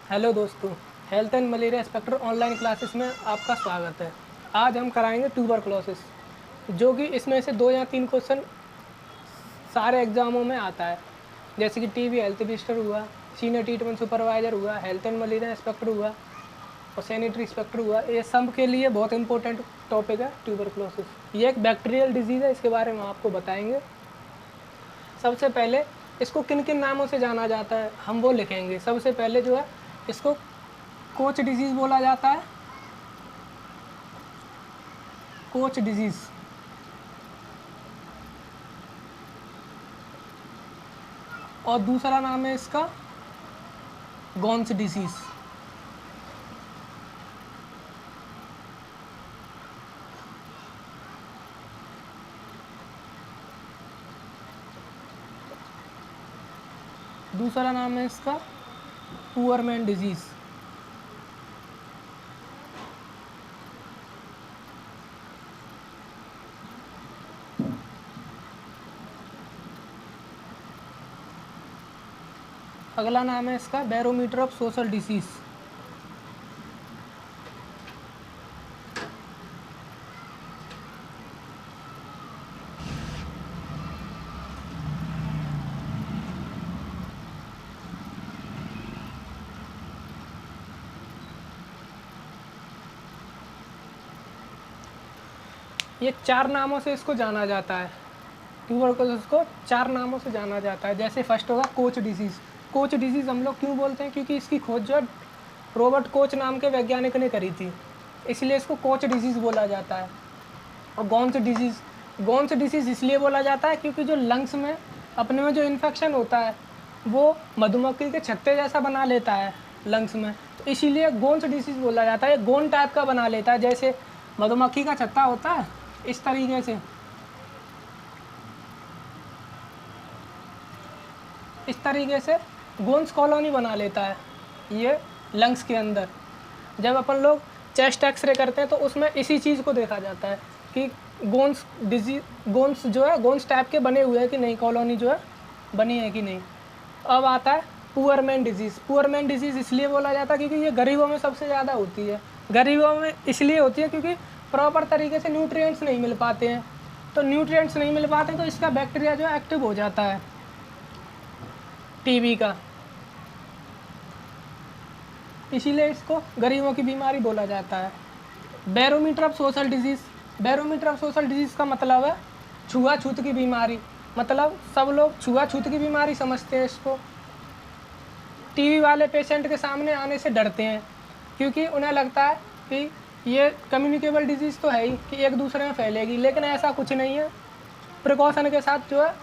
Hello दोस्तों, health and malaria inspector online classes में आपका स्वागत है। आज हम कराएंगे ट्यूबरकुलोसिस, जो कि इसमें से 2 या 3 क्वेश्चन सारे एग्जामों में आता है। जैसे कि टीबी हेल्थ रजिस्टर हुआ, सीनियर ट्रीटमेंट सुपरवाइजर हुआ, हेल्थ एंड मलेरिया स्पेक्टर हुआ और सैनिटरी स्पेक्टर हुआ। ये सब के लिए बहुत इंपॉर्टेंट टॉपिक है ट्यूबरकुलोसिस। ये एक बैक्टीरियल डिजीज़ है, इसके बारे में आपको बताएंगे। सबसे पहले इसको किन किन नामों से जाना जाता है हम वो लिखेंगे। सबसे पहले जो है इसको कोच डिजीज़ बोला जाता है, कोच डिजीज़। और दूसरा नाम है इसका गॉन्स डिजीज़। दूसरा नाम है इसका पुअर मैन डिजीज़। अगला नाम है इसका बैरोमीटर ऑफ सोशल डिसीज़। ये 4 नामों से इसको जाना जाता है। ट्यूबरकुलोसिस को 4 नामों से जाना जाता है। जैसे फर्स्ट होगा कोच डिजीज़। कोच डिजीज़ हम लोग क्यों बोलते हैं? क्योंकि इसकी खोज जो रॉबर्ट कोच नाम के वैज्ञानिक ने करी थी, इसलिए इसको कोच डिजीज़ बोला जाता है। और गॉन्स डिसीज़ इसलिए बोला जाता है क्योंकि जो लंग्स में अपने में जो इन्फेक्शन होता है वो मधुमक्खी के छत्ते जैसा बना लेता है लंग्स में, तो इसीलिए गॉन्स डिसीज़ बोला जाता है। गोन टाइप का बना लेता है, जैसे मधुमक्खी का छत्ता होता है इस तरीके से, इस तरीके से गोन्स कॉलोनी बना लेता है ये लंग्स के अंदर। जब अपन लोग चेस्ट एक्सरे करते हैं तो उसमें इसी चीज़ को देखा जाता है कि गोन्स जो है गोन्स टाइप के बने हुए हैं कि नहीं, कॉलोनी जो है बनी है कि नहीं। अब आता है poor man disease. Poor man disease इसलिए बोला जाता है क्योंकि ये गरीबों में सबसे ज़्यादा होती है। गरीबों में इसलिए होती है क्योंकि प्रॉपर तरीके से न्यूट्रिएंट्स नहीं मिल पाते हैं। तो न्यूट्रिएंट्स नहीं मिल पाते तो इसका बैक्टीरिया जो है एक्टिव हो जाता है टीबी का, इसीलिए इसको गरीबों की बीमारी बोला जाता है। Barometer of social disease. Barometer of social disease का मतलब है छुआछूत की बीमारी। मतलब सब लोग छुआछूत की बीमारी समझते हैं इसको। टीबी वाले पेशेंट के सामने आने से डरते हैं क्योंकि उन्हें लगता है कि ये कम्युनिकेबल डिजीज़ तो है ही कि एक दूसरे में फैलेगी, लेकिन ऐसा कुछ नहीं है। प्रिकॉशन के साथ जो है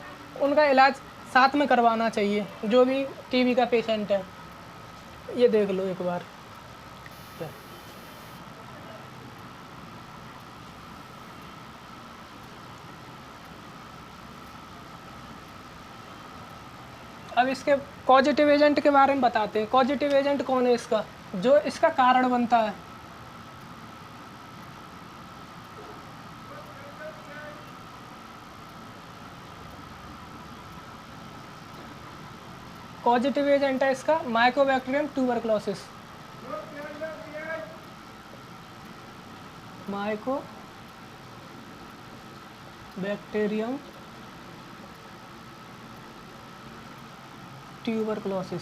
उनका इलाज साथ में करवाना चाहिए। जो भी टीबी का पेशेंट है, ये देख लो एक बार। अब इसके कॉजेटिव एजेंट के बारे में बताते हैं। कॉजेटिव एजेंट कौन है इसका, जो इसका कारण बनता है? कॉजेटिव एजेंट है इसका Mycobacterium tuberculosis. Mycobacterium tuberculosis.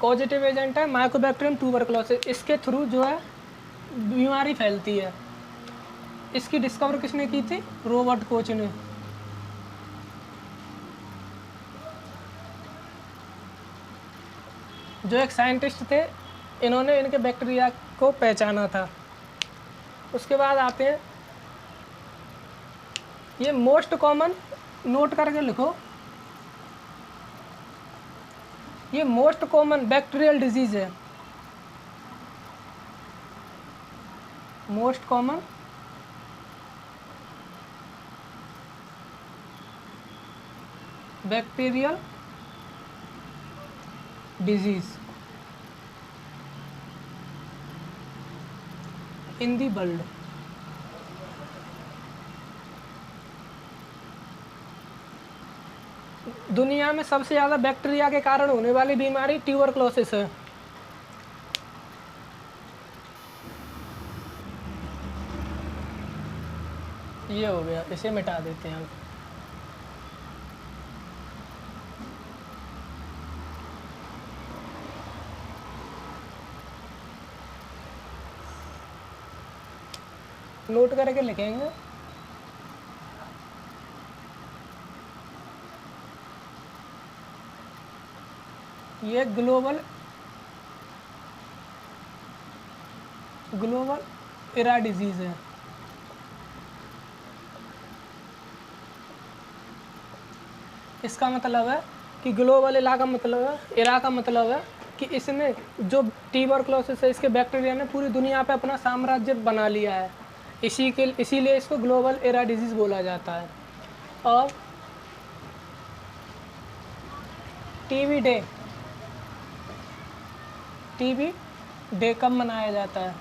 Causative agent है माइकोबैक्टीरियम ट्यूबरकुलोसिस। इसके थ्रू जो है बीमारी फैलती है। इसकी डिस्कवर किसने की थी? रॉबर्ट कोच ने। जो एक साइंटिस्ट थे, इन्होंने इनके बैक्टीरिया को पहचाना था। उसके बाद आते हैं ये मोस्ट कॉमन, नोट करके लिखो, ये मोस्ट कॉमन बैक्टीरियल डिजीज़ है। Most common bacterial disease in the world. दुनिया में सबसे ज़्यादा बैक्टीरिया के कारण होने वाली बीमारी ट्यूबरक्लोसिस है। ये हो गया, इसे मिटा देते हैं हम। नोट करके लिखेंगे। ये ग्लोबल एरा डिजीज़ है। इसका मतलब है कि ग्लोबल एरा का मतलब है, एरा का मतलब है कि इसने जो ट्यूबरक्लोसिस है, इसके बैक्टीरिया ने पूरी दुनिया पे अपना साम्राज्य बना लिया है। इसीलिए इसको ग्लोबल एरा डिजीज़ बोला जाता है। और टीबी डे कब मनाया जाता है?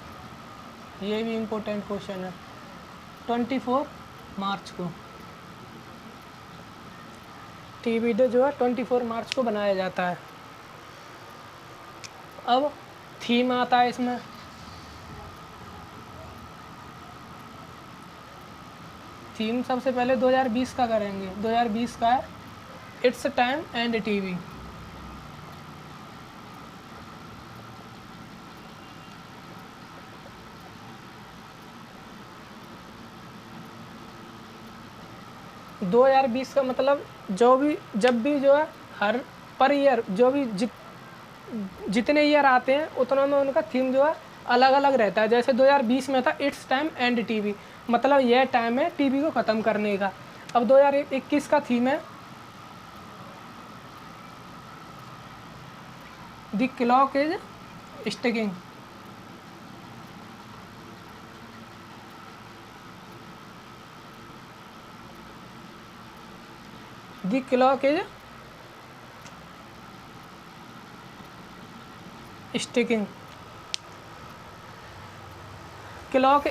ये भी इम्पोर्टेंट क्वेश्चन है। 24 मार्च को टीबी डे जो है 24 मार्च को बनाया जाता है। अब थीम आता है इसमें। थीम सबसे पहले 2020 का करेंगे। 2020 का है इट्स टाइम एंड टीवी। दो 2020 का मतलब जब भी जो है हर पर ईयर जो भी जितने ईयर आते हैं उतना में उनका थीम जो है अलग अलग रहता है। जैसे 2020 में था इट्स टाइम एंड टीवी, मतलब यह टाइम है टीवी को ख़त्म करने का। अब 2021 का थीम है the clock is ticking. The clock is ticking. Clock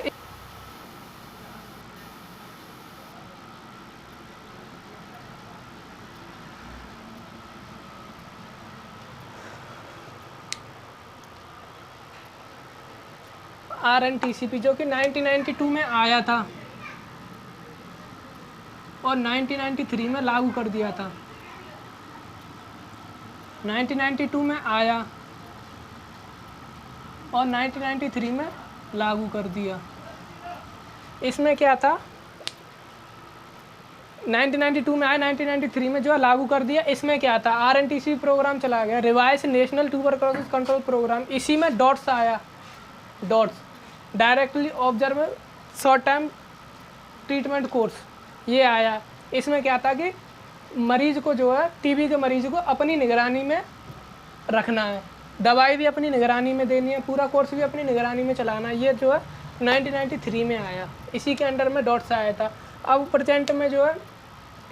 RNTCP जो कि 1992 में आया था और 1993 में लागू कर दिया था। 1992 में आया और 1993 में लागू कर दिया। इसमें क्या था, 1992 में आया, 1993 में जो है लागू कर दिया। इसमें क्या था, RNTCP प्रोग्राम चला गया, revise national tuberculosis control programme. इसी में डॉट्स आया, DOTS directly observe short time treatment course, ये आया। इसमें क्या था कि मरीज को जो है टीबी के मरीज को अपनी निगरानी में रखना है, दवाई भी अपनी निगरानी में देनी है, पूरा कोर्स भी अपनी निगरानी में चलाना है। ये जो है 1993 में आया, इसी के अंडर में डॉट्स आया था। अब प्रेजेंट में जो है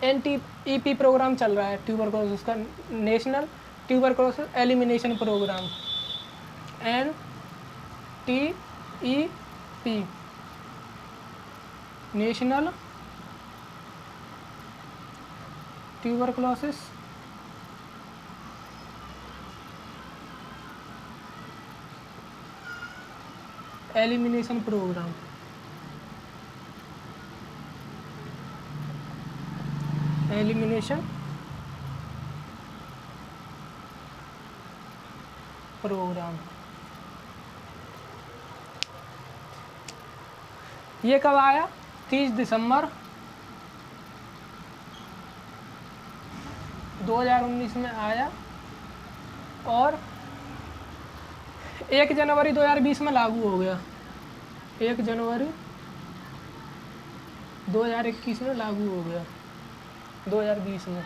NTEP प्रोग्राम चल रहा है ट्यूबरक्लोसिस का, national tuberculosis elimination programme, NTEP, national tuberculosis elimination programme. Elimination programme ये कब आया? 30 दिसंबर 2019 में आया और 1 जनवरी 2020 में लागू हो गया। 1 जनवरी 2021 में लागू हो गया, 2020 में।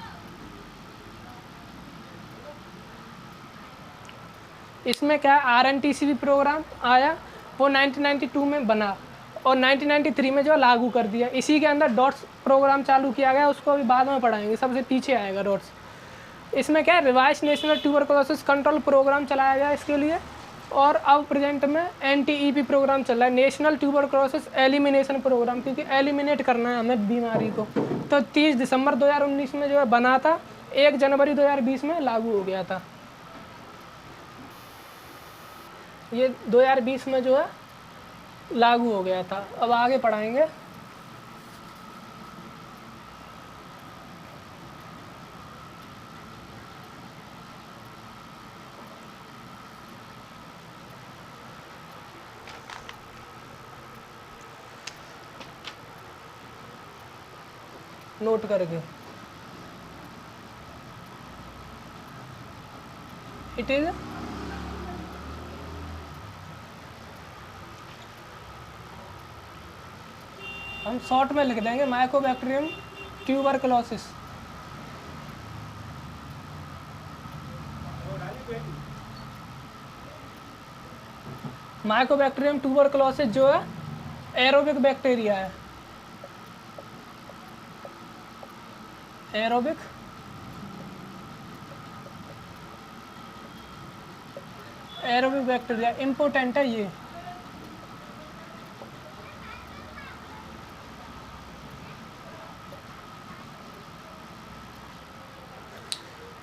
इसमें क्या है, RNTCP प्रोग्राम आया, वो 1992 में बना और 1993 में जो लागू कर दिया। इसी के अंदर डॉट्स प्रोग्राम चालू किया गया, उसको अभी बाद में पढ़ाएंगे, सबसे पीछे आएगा डॉट्स। इसमें क्या है, revise national tuberculosis control programme चलाया गया इसके लिए। और अब प्रेजेंट में NTEP प्रोग्राम चल रहा है, नेशनल ट्यूबरक्लोसिस एलिमिनेशन प्रोग्राम, क्योंकि एलिमिनेट करना है हमें बीमारी को। तो 30 दिसंबर 2019 में जो है बना था 1 जनवरी 2020 में लागू हो गया था। ये 2020 में जो है लागू हो गया था। अब आगे पढ़ाएंगे। नोट करके, इट इज हम शॉर्ट में लिख देंगे माइकोबैक्टीरियम ट्यूबरकुलोसिस। माइकोबैक्टीरियम ट्यूबरकुलोसिस जो है एरोबिक बैक्टीरिया है। एरोबिक बैक्टीरिया इम्पोर्टेंट है ये।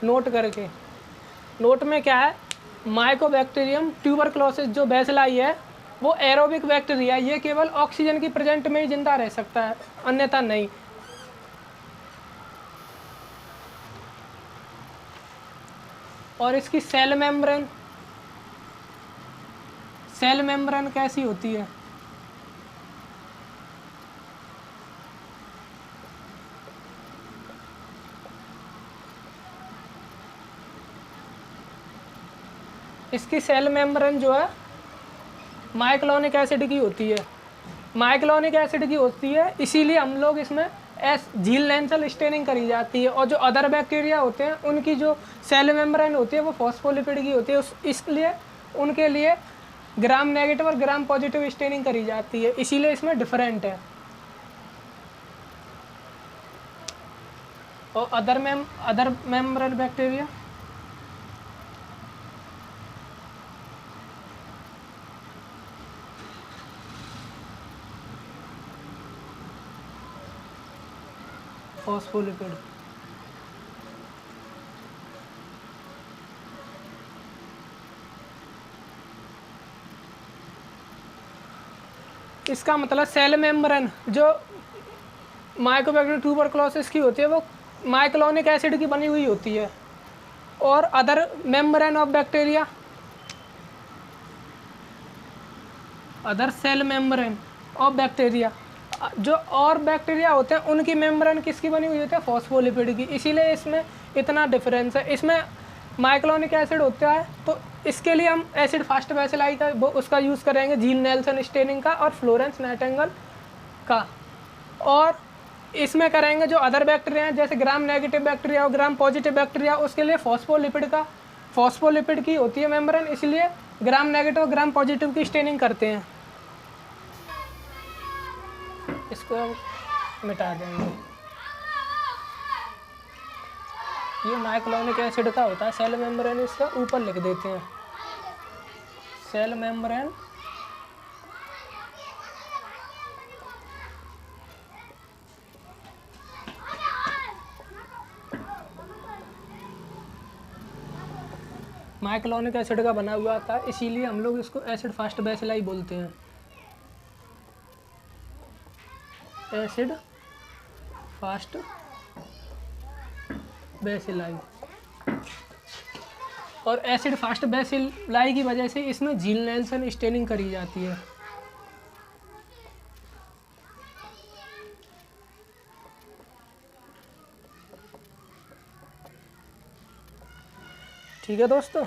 नोट करके, नोट में क्या है, माइकोबैक्टीरियम ट्यूबरकुलोसिस जो बैसिलाई है वो एरोबिक बैक्टीरिया, ये केवल ऑक्सीजन की प्रेजेंट में ही जिंदा रह सकता है, अन्यथा नहीं। और इसकी सेल मेम्ब्रेन कैसी होती है? इसकी सेल मेम्ब्रेन जो है माइक्लोनिक एसिड की होती है। माइक्लोनिक एसिड की होती है, इसीलिए हम लोग इसमें झील लेंसल स्टेनिंग करी जाती है। और जो अदर बैक्टीरिया होते हैं उनकी जो सेल मेम्ब्रेन होती है वो फॉस्फोलिपिड की होती है, इसलिए उनके लिए ग्राम नेगेटिव और ग्राम पॉजिटिव स्टेनिंग करी जाती है, इसीलिए इसमें डिफरेंट है। और अदर मेम्ब्रेन बैक्टीरिया फॉस्फोलिपिड। इसका मतलब सेल मेम्ब्रेन जो माइकोबैक्टीरियम ट्यूबरकुलोसिस की होती है वो माइक्लोनिक एसिड की बनी हुई होती है। और other membrane of bacteria, other cell membrane of bacteria, जो और बैक्टीरिया होते हैं उनकी मेम्ब्रेन किसकी बनी हुई होती है? फॉस्फोलिपिड की, इसीलिए इसमें इतना डिफरेंस है। इसमें माइक्लोनिक एसिड होता है तो इसके लिए हम एसिड फास्ट बैसिलाई का उसका यूज़ करेंगे, झील नेल्सन स्टेनिंग का और फ्लोरेंस नाइटिंगेल का। और इसमें करेंगे जो अदर बैक्टीरिया हैं जैसे ग्राम नेगेटिव बैक्टीरिया और ग्राम पॉजिटिव बैक्टीरिया, उसके लिए फॉस्फोलिपिड की होती है मेम्ब्रेन, इसलिए ग्राम नेगेटिव और ग्राम पॉजिटिव की स्टेनिंग करते हैं। इसको हम मिटा देंगे। ये माइक्लोनिक एसिड का होता है सेल मेम्ब्रेन, इसका ऊपर लिख देते हैं सेल मेम्ब्रेन माइक्लोनिक एसिड का बना हुआ था, इसीलिए हम लोग इसको एसिड फास्ट बैसिलाई बोलते हैं। Acid fast bacilli. और एसिड फास्ट बैसिलाई की वजह से इसमें झील नेल्सन स्टेनिंग करी जाती है। ठीक है दोस्तों,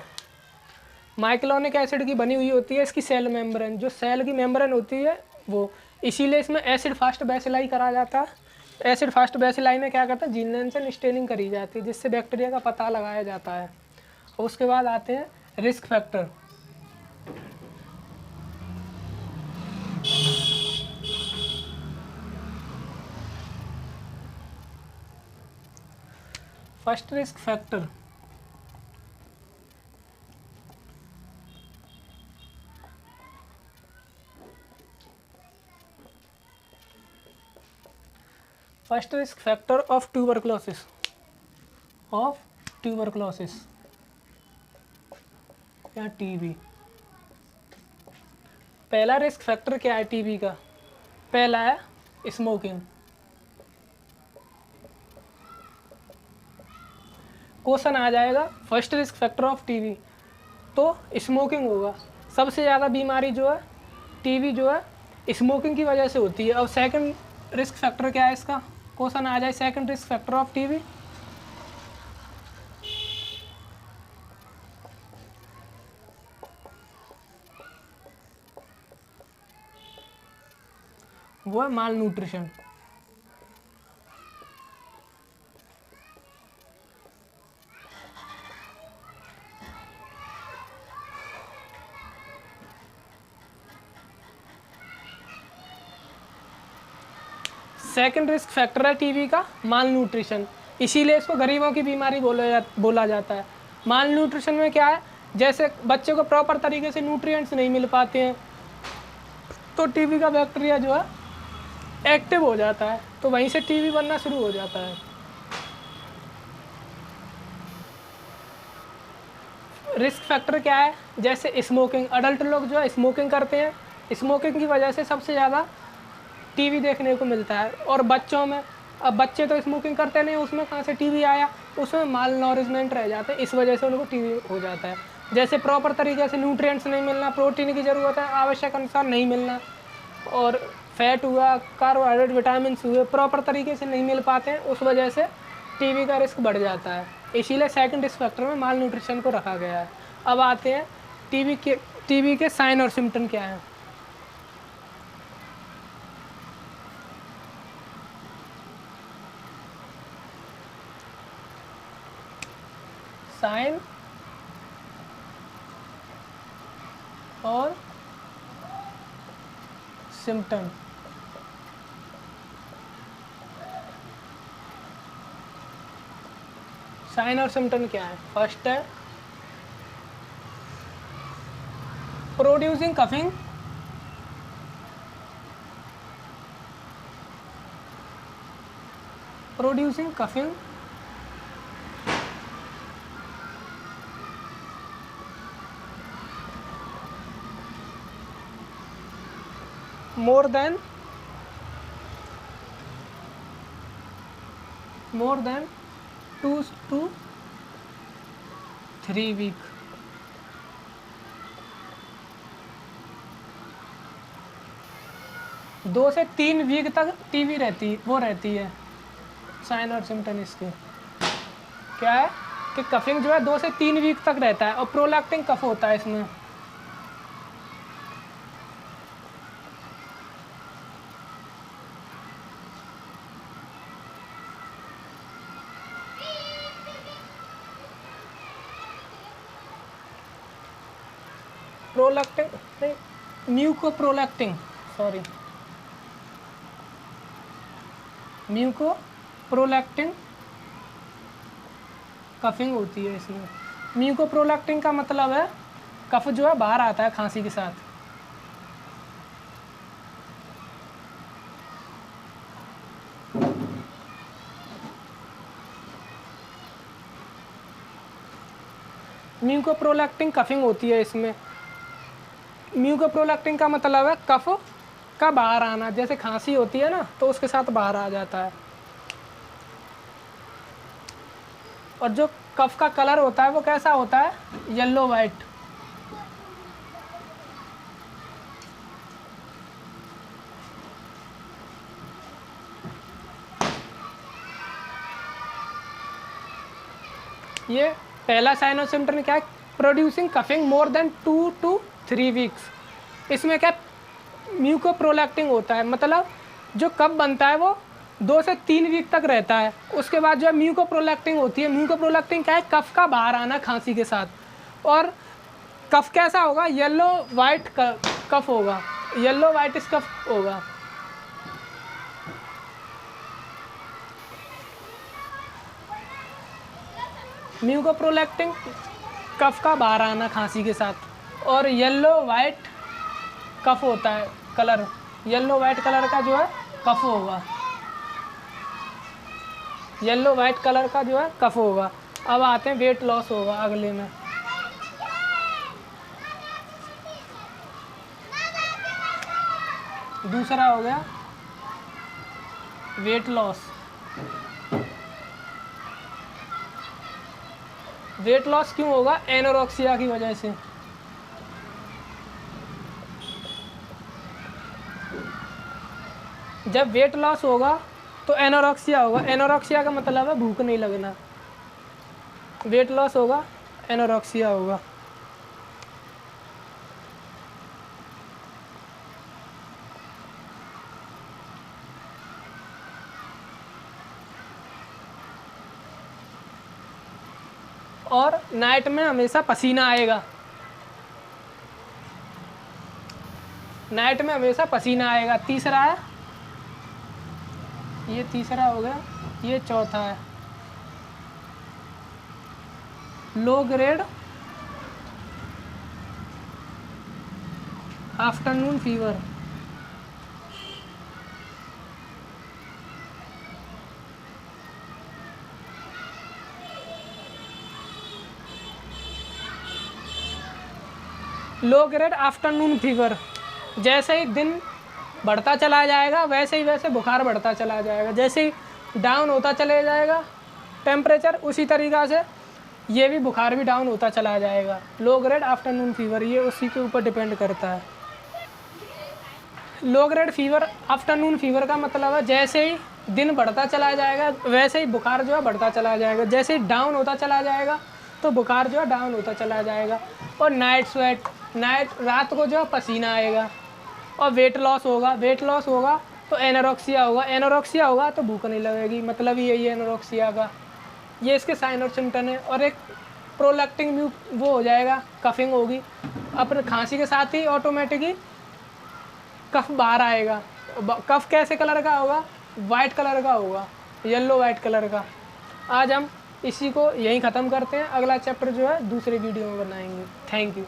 माइक्लोनिक एसिड की बनी हुई होती है इसकी सेल मेम्ब्रेन, जो सेल की मेम्ब्रेन होती है वो, इसीलिए इसमें एसिड फास्ट बैसिलाई करा जाता है। एसिड फास्ट बैसिलाई में क्या करता है? झील नेल्सन स्टेनिंग करी जाती है, जिससे बैक्टीरिया का पता लगाया जाता है। और उसके बाद आते हैं risk factor. First risk factor, first risk factor of tuberculosis. Of tuberculosis या टीबी। पहला रिस्क फैक्टर क्या है टीबी का? पहला है स्मोकिंग। क्वेश्चन आ जाएगा first risk factor of TB, तो स्मोकिंग होगा। सबसे ज़्यादा बीमारी जो है टीबी जो है स्मोकिंग की वजह से होती है। अब सेकंड रिस्क फैक्टर क्या है इसका? क्वेश्चन आ जाए second risk factor of TB, वो है माल न्यूट्रिशन। सेकंड रिस्क फैक्टर है टीबी का माल न्यूट्रिशन, इसीलिए इसको गरीबों की बीमारी बोला जाता है। माल न्यूट्रिशन में क्या है, जैसे बच्चे को प्रॉपर तरीके से न्यूट्रिएंट्स नहीं मिल पाते हैं तो टीबी का बैक्टीरिया जो है एक्टिव हो जाता है, तो वहीं से टीबी बनना शुरू हो जाता है। रिस्क फैक्टर क्या है? जैसे स्मोकिंग, अडल्ट लोग जो है स्मोकिंग करते हैं, स्मोकिंग की वजह से सबसे ज़्यादा टीबी देखने को मिलता है। और बच्चों में, अब बच्चे तो स्मोकिंग करते नहीं, उसमें कहाँ से टीबी आया? उसमें माल नॉरिशमेंट रह जाते हैं, इस वजह से उनको टीबी हो जाता है। जैसे प्रॉपर तरीके से न्यूट्रिएंट्स नहीं मिलना, प्रोटीन की ज़रूरत है आवश्यक अनुसार नहीं मिलना, और फैट हुआ, कार्बोहाइड्रेट, विटामिन हुए प्रॉपर तरीके से नहीं मिल पाते हैं, उस वजह से टीबी का रिस्क बढ़ जाता है। इसीलिए सेकंड रिस्क फैक्टर में माल न्यूट्रिशन को रखा गया है। अब आते हैं टीबी के साइन और सिम्टम क्या हैं। साइन और सिम्टम। साइन और सिम्टम क्या है? फर्स्ट है producing coughing, more than 2 to 3 week. दो से 3 वीक तक टीबी रहती है। साइन और सिम्टम इसके क्या है कि कफिंग जो है 2 से 3 वीक तक रहता है, और प्रोलैक्टिन कफ होता है इसमें। म्यूकोप्रोलैक्टिन कफिंग होती है इसमें। म्यूकोप्रोलैक्टिन का मतलब है कफ जो है बाहर आता है खांसी के साथ। म्यूकोप्रोलैक्टिन कफिंग होती है इसमें। म्यूकोप्रोलैक्टिन का मतलब है कफ का बाहर आना, जैसे खांसी होती है ना तो उसके साथ बाहर आ जाता है। और जो कफ का कलर होता है वो कैसा होता है? Yellow white. ये पहला साइन और सिम्टम क्या है? Producing coughing more than 2 to 3 weeks. इसमें क्या म्यूकोप्रोलैक्टिन होता है, मतलब जो कफ बनता है वो 2 से 3 वीक तक रहता है। उसके बाद जो है म्यूकोप्रोलैक्टिन होती है। म्यूकोप्रोलैक्टिन क्या है? कफ का बाहर आना खांसी के साथ। और कफ कैसा होगा? येलो वाइट कफ होगा, येलो वाइटिश कफ होगा। म्यूकोप्रोलैक्टिन कफ का बाहर आना खांसी के साथ, और येलो वाइट कफ होता है कलर, येलो वाइट कलर का जो है कफ होगा, येलो वाइट कलर का जो है कफ होगा। अब आते हैं वेट लॉस होगा अगले में। दूसरा हो गया वेट लॉस। वेट लॉस क्यों होगा? एनोरेक्सिया की वजह से। जब वेट लॉस होगा तो एनोरेक्सिया होगा। एनोरेक्सिया का मतलब है भूख नहीं लगना। वेट लॉस होगा, एनोरेक्सिया होगा। और नाइट में हमेशा पसीना आएगा। नाइट में हमेशा पसीना आएगा। तीसरा है, ये तीसरा हो गया। ये चौथा है low grade afternoon fever. Low grade afternoon fever, जैसे ही दिन बढ़ता चला जाएगा वैसे बुखार बढ़ता चला जाएगा। जैसे ही डाउन होता चला जाएगा टेम्परेचर, उसी तरीक़ा से ये भी बुखार भी डाउन होता चला जाएगा। लो ग्रेड आफ्टरनून फीवर, ये उसी के ऊपर डिपेंड करता है। Low grade fever afternoon fever का मतलब है जैसे ही दिन बढ़ता चला जाएगा वैसे ही बुखार जो है बढ़ता चला जाएगा। जैसे ही डाउन होता चला जाएगा तो बुखार जो है डाउन होता चला जाएगा। और नाइट स्वेट, रात को जो है पसीना आएगा। और वेट लॉस होगा। वेट लॉस होगा तो एनोरेक्सिया होगा। एनोरेक्सिया होगा तो भूख नहीं लगेगी, मतलब यही है एनोरेक्सिया का। ये इसके साइन और सिम्टम है। और एक प्रोलैक्टिन वो हो जाएगा, कफिंग होगी। अपने खांसी के साथ ही ऑटोमेटिक ही कफ बाहर आएगा। कफ कैसे कलर का होगा? वाइट कलर का होगा, येलो वाइट कलर का। आज हम इसी को यहीं ख़त्म करते हैं। अगला चैप्टर जो है दूसरे वीडियो में बनाएंगे। Thank you.